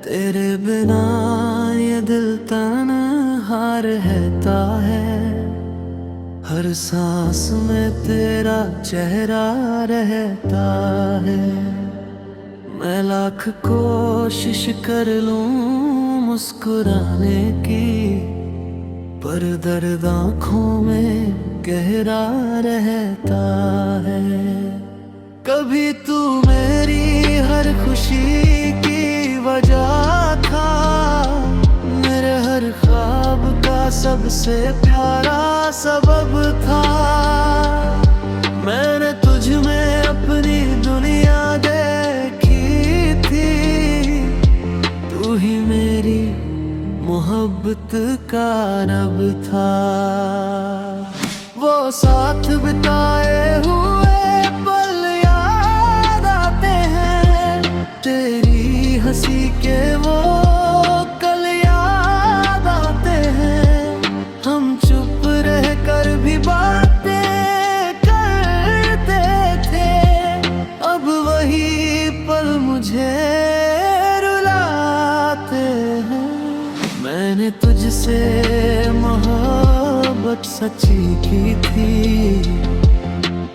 तेरे बिना ये दिल तन्हा रहता है, हर सांस में तेरा चेहरा रहता है। मैं लाख कोशिश कर लूं मुस्कुराने की, पर दर्द आँखों में गहरा रहता है। कभी तू मेरी हर खुशी की वजह था, मेरे हर ख्वाब का सबसे प्यारा सबब था। मैंने तुझ में अपनी दुनिया देखी थी, तू ही मेरी मोहब्बत का रब था। वो साथ बिताए हुए पल याद आते हैं, तेरी हंसी के वो कल याद आते हैं। हम चुप रह कर भी बातें करते थे, अब वही पल मुझे रुलाते हैं। मैंने तुझसे मोहब्बत सच्ची की थी,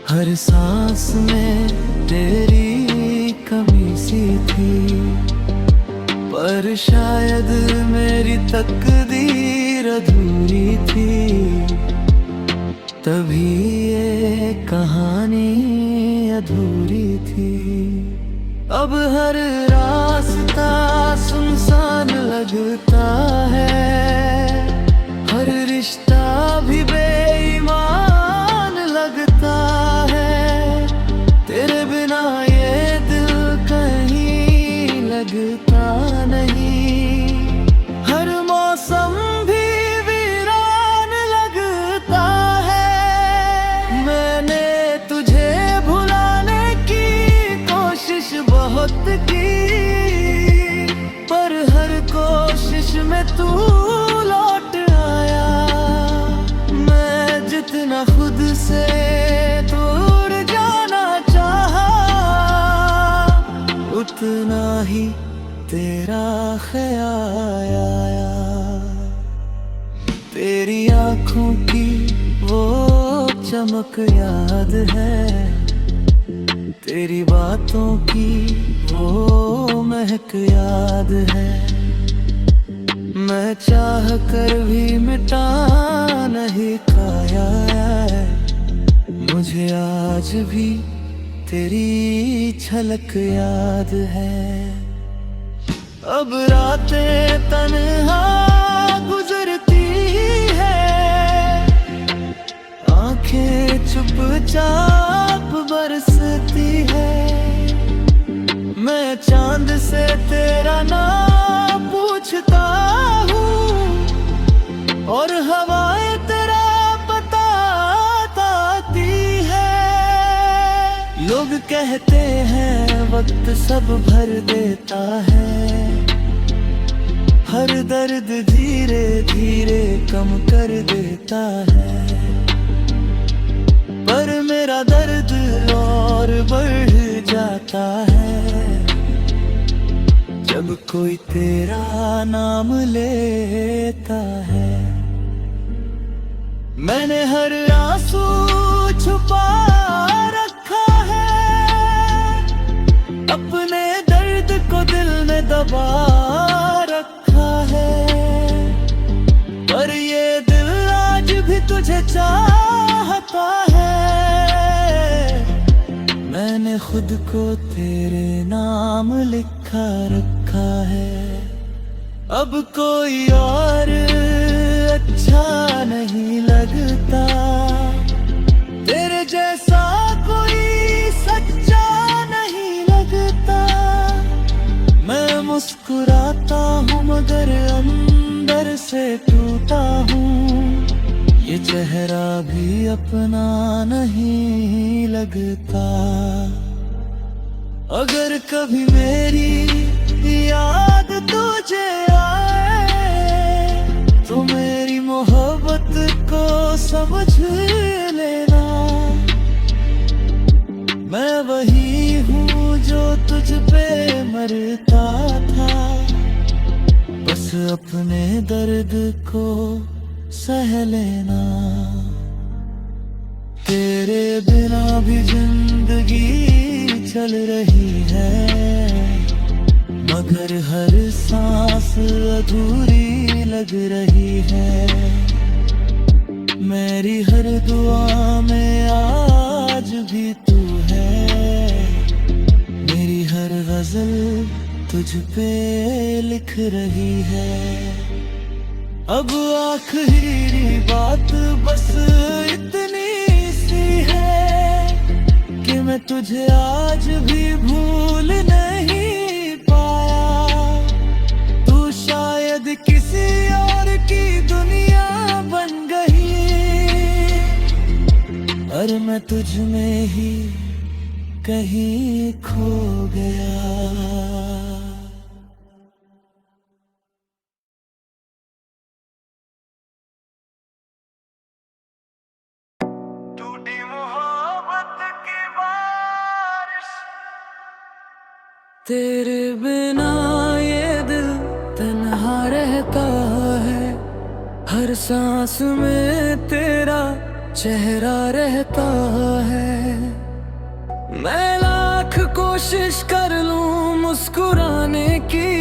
हर सांस में तेरी कमी सी थी। पर शायद मेरी तकदीर अधूरी थी, तभी ये कहानी अधूरी थी। अब हर रास्ता सुनसान लगता है, हर रिश्ता भी बेईमान लगता है। तेरे बिना ये दिल कहीं लगता नहीं, हर मौसम भी वीरान लगता है। मैंने तुझे भुलाने की कोशिश बहुत की, पर हर कोशिश में तू लौट आया। मैं जितना खुद से दूर जाना चाहा, उतना ही तेरा ख्याल आया। तेरी आँखों की वो चमक याद है, तेरी बातों की वो महक याद है। मैं चाह कर भी मिटा नहीं पाया है, मुझे आज भी तेरी झलक याद है। अब रातें तन्हा गुजरती है, आंखें चुपचाप बरसती है। मैं चांद से तेरा नाम पूछता हूँ, और हवाएं तेरा बताती है। लोग कहते हैं वक्त सब भर देता है, हर दर्द धीरे धीरे कम कर देता है। पर मेरा दर्द और बढ़ जाता है, जब कोई तेरा नाम लेता है। मैंने हर आंसू छुपा रखा है, अपने दर्द को दिल में दबा रखा है। पर ये दिल आज भी तुझे चाहता है, मैंने खुद को तेरे नाम लिखा रखा है। अब कोई और अच्छा नहीं लगता, तेरे जैसा कोई सच्चा नहीं लगता। मैं मुस्कुराता हूँ मगर अंदर से टूटा हूँ, ये चेहरा भी अपना नहीं लगता। अगर कभी मेरी याद तुझे आए, तो मेरी मोहब्बत को समझ लेना। मैं वही हूँ जो तुझ पे मरता था, अपने दर्द को सह लेना। तेरे बिना भी जिंदगी चल रही है, मगर हर सांस अधूरी लग रही है। मेरी हर दुआ में आज भी तू है, मेरी हर गजल तुझ पे लिख रही है। अब आखिरी बात बस इतनी सी है कि मैं तुझे आज भी भूल नहीं पाया। तू शायद किसी और की दुनिया बन गई, और मैं तुझ में ही कहीं खो गया। तेरे बिना ये दिल तन्हा रहता है, हर सांस में तेरा चेहरा रहता है। मैं लाख कोशिश कर लूं मुस्कुराने की,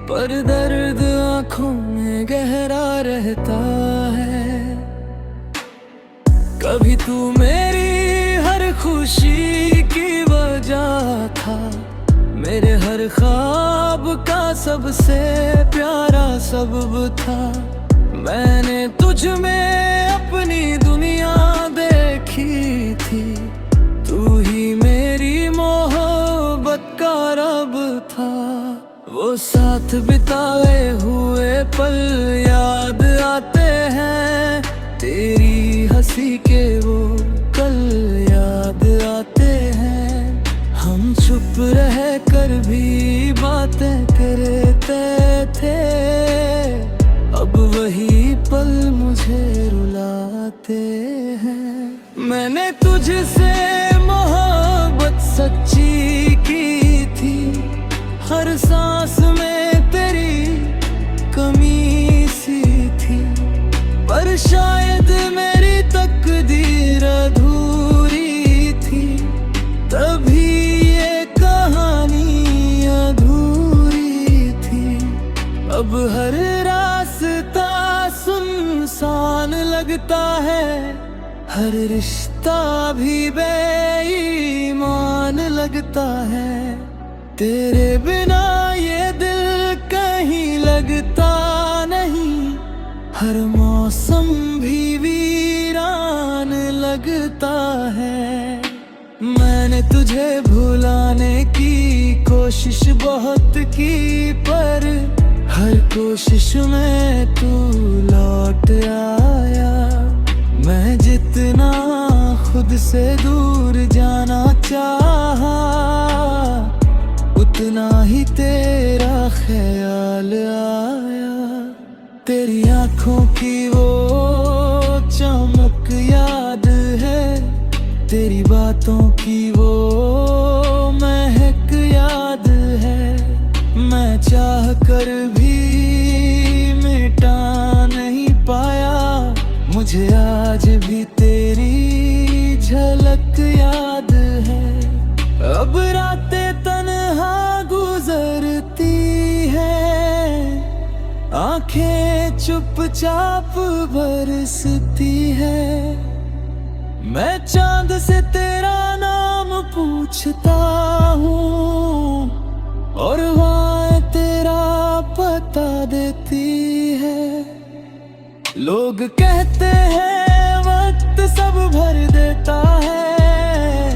पर दर्द आंखों में गहरा रहता है। कभी तू मेरी हर खुशी की वजह था, मेरे हर ख्वाब का सबसे प्यारा सबब था। मैंने तुझ में अपनी दुनिया देखी थी, तू ही मेरी मोहब्बत का रब था। वो साथ बिताए हुए पल याद आते हैं, तेरी हंसी के वो कल याद आते हैं। हम चुप रह कर भी बातें करते थे, अब वही पल मुझे रुलाते हैं। मैंने तुझसे मोहब्बत सच्ची की थी, हर सांस में तेरी कमी सी थी। पर शायद मेरी तकदीर अधूरी थी, तभी ये कहानी अधूरी थी। अब हर रास्ता सुनसान लगता है, हर रिश्ता भी बेईमान लगता है। तेरे बिना ये दिल कहीं लगता नहीं, हर मौसम भी वीरान लगता है। मैंने तुझे भुलाने की कोशिश बहुत की, पर हर कोशिश में तू लौट आया। मैं जितना खुद से दूर जाना चाहा, उतना ही तेरा ख्याल आया। तेरी आंखों की वो चमक याद है, तेरी बातों की वो महक याद है। मैं चाह कर भी मिटा नहीं पाया, मुझे आज भी तेरी झलक याद है। अब रातें तन्हा गुजरती है, आंखें चुपचाप बरसती है। मैं चांद से तेरा नाम पूछता हूँ, और वहाँ तेरा पता देती है। लोग कहते हैं वक्त सब भर देता है,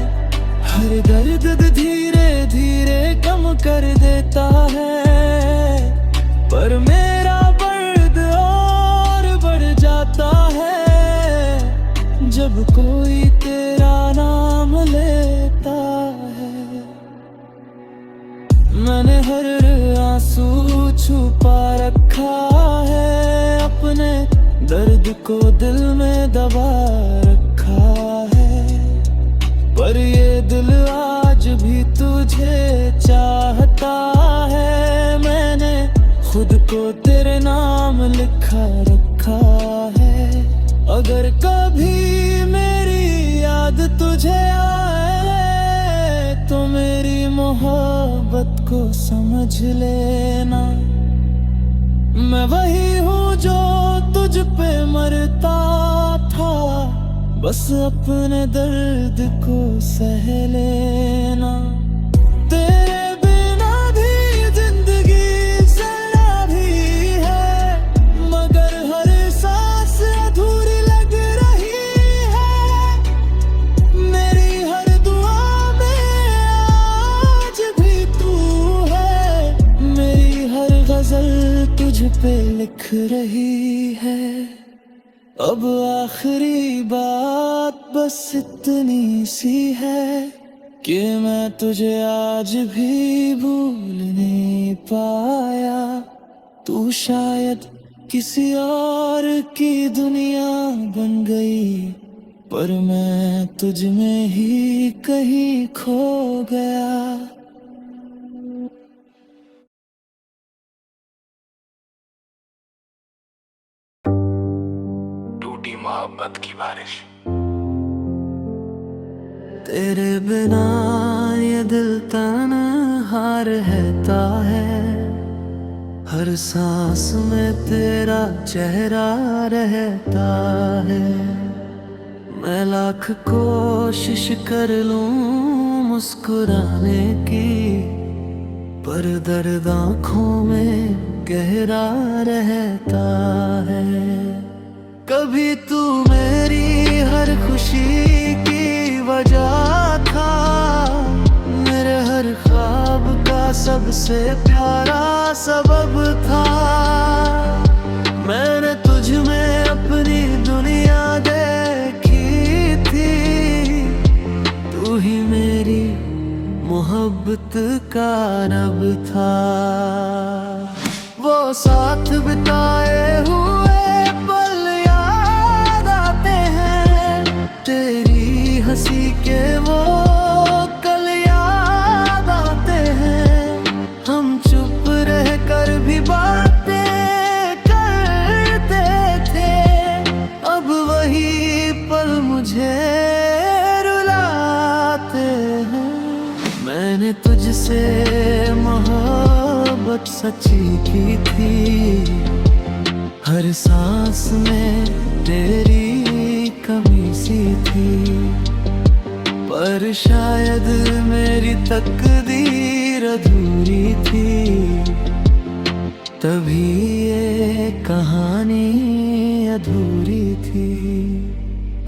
हर दर्द धीरे धीरे कम कर देता है। पर मेरा दर्द और बढ़ जाता है, जब कोई तेरा नाम लेता है। मैंने हर आंसू छुपा रखा है, अपने दर्द को दिल में दबा रखा है। पर ये दिल आज भी तुझे चाहता है। मैंने खुद को तेरे नाम लिखा रखा है। अगर कभी मेरी याद तुझे आए तो मेरी मोहब्बत को समझ लेना। मैं वही हूँ जो तुझ पे मरता था, बस अपने दर्द को सह लेना। तेरे बिना भी जिंदगी जरा भी है, मगर हर सांस अधूरी लग रही है। मेरी हर दुआ में आज भी तू है, मेरी हर गजल तुझ पे लिख रही है। अब आखिरी बात बस इतनी सी है कि मैं तुझे आज भी भूल नहीं पाया। तू शायद किसी और की दुनिया बन गई, पर मैं तुझ में ही कहीं खो गया। मोहब्बत की बारिश। तेरे बिना ये दिल तन्हा रहता है, हर सांस में तेरा चेहरा रहता है। मैं लाख कोशिश कर लूं मुस्कुराने की, पर दर्द आँखों में गहरा रहता है। कभी तू मेरी हर खुशी की वजह था, मेरे हर ख्वाब का सबसे प्यारा सबब था। मैंने तुझ में अपनी दुनिया देखी थी, तू ही मेरी मोहब्बत का रब था। वो साथ बिताए हुए तेरी हंसी के वो कल याद आते हैं। हम चुप रह कर भी बातें करते थे, अब वही पल मुझे रुलाते हैं। मैंने तुझसे मोहब्बत सच्ची की थी, हर सांस में तेरी कमी सी थी। पर शायद मेरी तकदीर अधूरी थी, तभी ये कहानी अधूरी थी।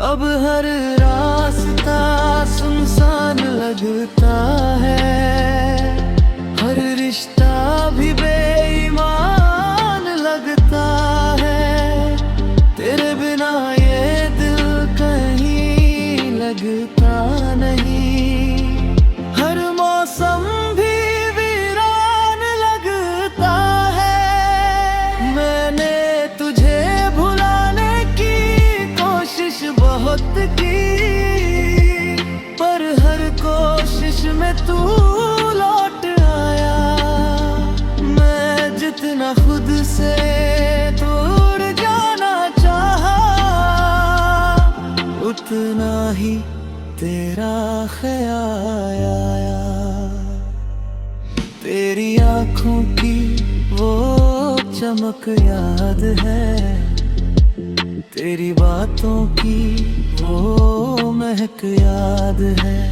अब हर रास्ता सुनसान लगता है, हर रिश्ता भी बेईमान लगता है। तेरे बिना ये दिल कहीं लगता नहीं, हर मौसम भी वीरान लगता है। मैंने तुझे भुलाने की कोशिश बहुत की, पर हर कोशिश में तू लौट आया। मैं जितना खुद से दूर जाना चाहा, उतना ही तेरा ख्याल आया। तेरी आँखों की वो चमक याद है, तेरी बातों की वो महक याद है।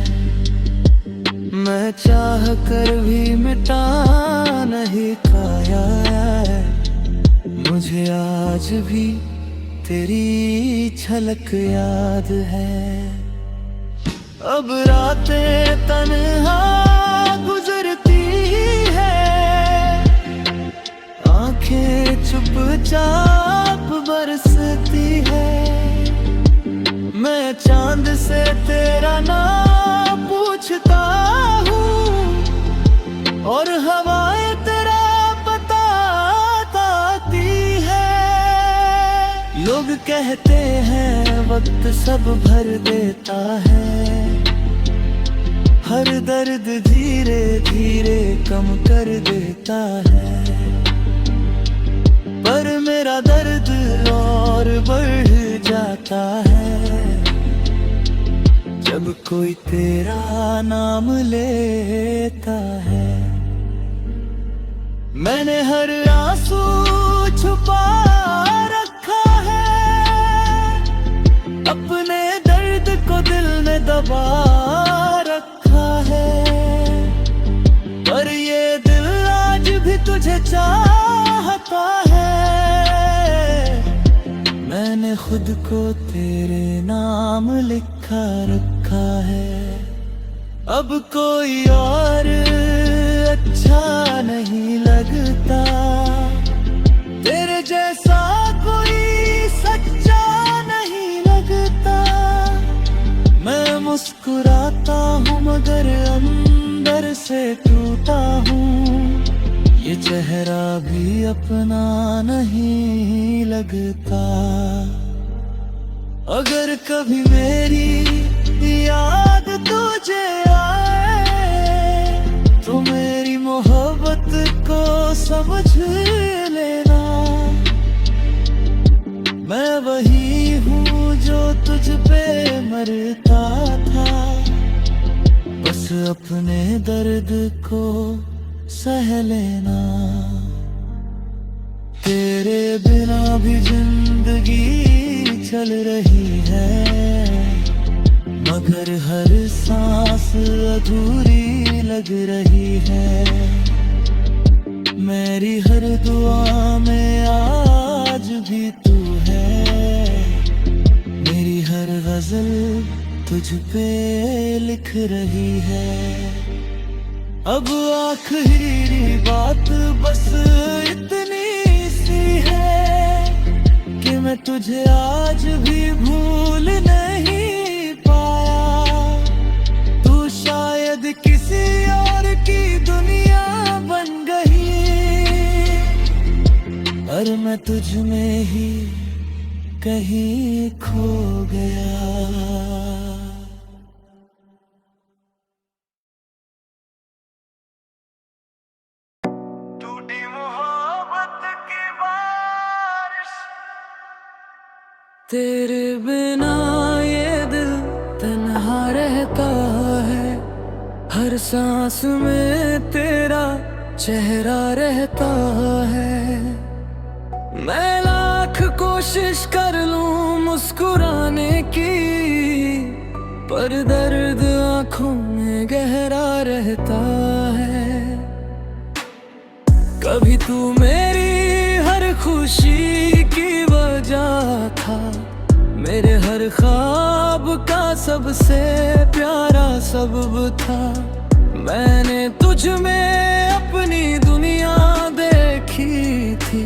मैं चाह कर भी मिटा नहीं पाया है, मुझे आज भी तेरी झलक याद है। अब रातें तन्हा गुजरती है, आंखें चुपचाप बरसती है। मैं चांद से तेरा नाम पूछता हूँ, और हवाएं तेरा पता बताती है। लोग कहते हैं वक्त सब भर देता है, हर दर्द धीरे धीरे कम कर देता है। मेरा दर्द और बढ़ जाता है जब कोई तेरा नाम लेता है। मैंने हर आंसू छुपा रखा है, अपने दर्द को दिल में दबा रखा है, पर ये दिल आज भी तुझे चाहता है। मैंने खुद को तेरे नाम लिखा रखा है, अब कोई और अच्छा नहीं लगता, तेरे जैसा कोई सच्चा नहीं लगता। मैं मुस्कुराता हूँ मगर अंदर से टूटा हूँ, ये चेहरा भी अपना नहीं लगता। अगर कभी मेरी याद तुझे आए तो मेरी मोहब्बत को समझ लेना, मैं वही हूँ जो तुझ पे मरता था, बस अपने दर्द को सह लेना। तेरे बिना भी जिंदगी चल रही है, मगर हर सांस अधूरी लग रही है। मेरी हर दुआ में आज भी तू है, मेरी हर गजल तुझ पे लिख रही है। अब आखिरी बात बस इतनी सी है कि मैं तुझे आज भी भूल नहीं पाया। तू शायद किसी और की दुनिया बन गई, और मैं तुझ में ही कहीं खो गया। तेरे बिना ये दिल तन्हा रहता है, हर सांस में तेरा चेहरा रहता है। मैं लाख कोशिश कर लूं मुस्कुराने की, पर दर्द आंखों में गहरा रहता है। कभी तू मेरी हर खुशी की वजह था, मेरे हर ख्वाब का सबसे प्यारा सबब था। मैंने तुझ में अपनी दुनिया देखी थी,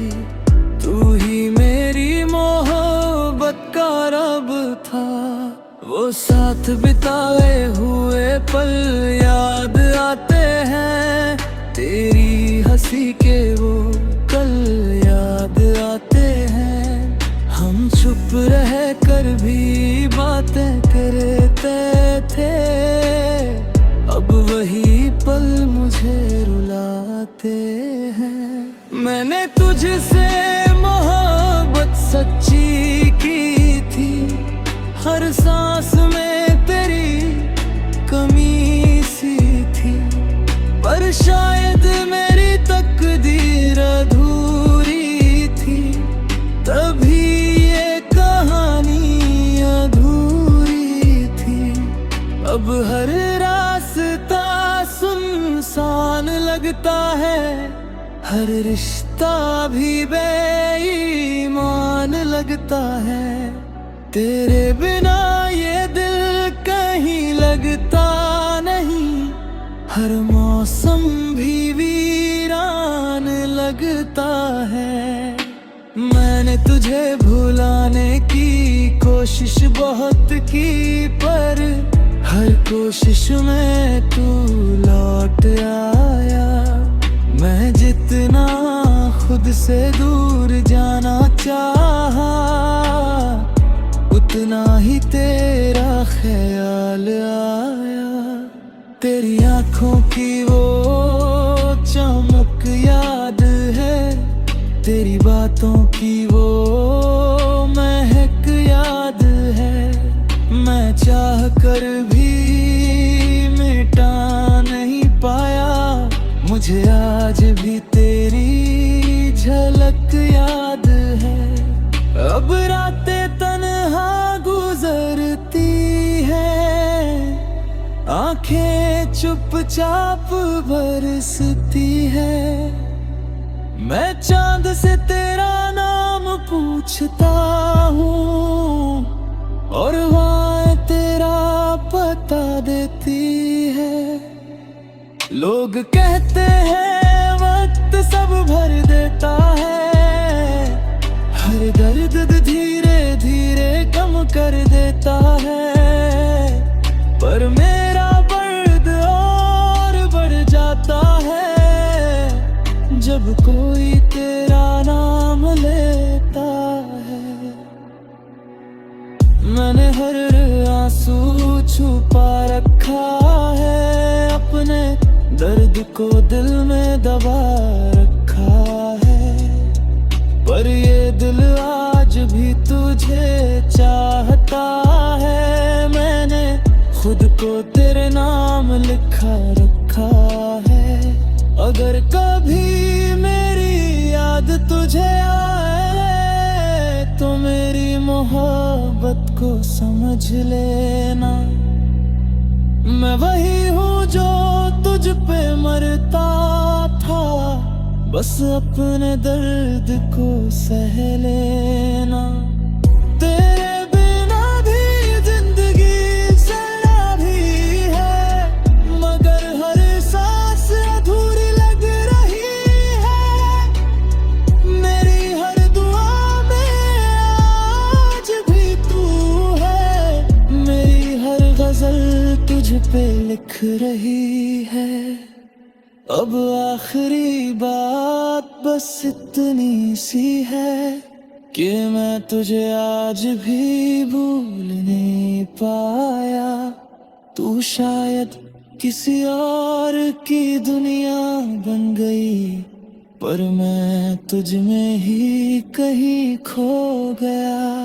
तू ही मेरी मोहब्बत का रब था। वो साथ बिताए हुए पल याद आते हैं, तेरी हंसी के वो कल याद आते हैं। हम चुप रह कर भी बातें करते थे, अब वही पल मुझे रुलाते हैं। मैंने तुझसे मोहब्बत सच्ची की थी, हर सांस में तेरी कमी सी थी, पर शायद मेरी तकदीर अधूरी थी, तभी ये कहानी अधूरी थी। अब हर रास्ता सुनसान लगता है, हर रिश्ता भी बेईमान लगता है। तेरे बिना ये दिल कहीं लगता नहीं, हर मौसम भी वीरान लगता है। मैंने तुझे भुलाने की कोशिश बहुत की, पर हर कोशिश में तू लौट आया। मैं जितना खुद से दूर जाना चाहा, उतना ही तेरा ख्याल आया। तेरी आंखों की वो चमक याद है, तेरी बात रातों की वो महक याद है, मैं चाह कर भी मिटा नहीं पाया। मुझे आज भी तेरी झलक याद है। अब रातें तन्हा गुजरती है, आंखें चुपचाप बरसती है। मैं चांद से तेरा नाम पूछता हूँ और हवाएं तेरा पता देती है। लोग कहते हैं वक्त सब भर देता है, हर दर्द धीरे धीरे कम कर देता है। पर मेरा दर्द और बढ़ जाता है जब कोई तेरा नाम लेता है। मैंने हर आंसू छुपा रखा है, अपने दर्द को दिल में दबा रखा है। पर ये दिल आज भी तुझे चाहता है, मैंने खुद को तेरे नाम लिखा रखा है। अगर कभी मेरी याद तुझे आए तो मेरी मोहब्बत को समझ लेना। मैं वही हूँ जो तुझ पे मरता था, बस अपने दर्द को सह लेना। तेरे बिना भी जिंदगी जरा भी है, मगर हर सांस अधूरी लग रही है। मेरी हर दुआ में आज भी तू है, मेरी हर गजल तुझ पे लिख रही है। अब आखिरी बात बस इतनी सी है कि मैं तुझे आज भी भूल नहीं पाया। तू शायद किसी और की दुनिया बन गई, पर मैं तुझ में ही कहीं खो गया।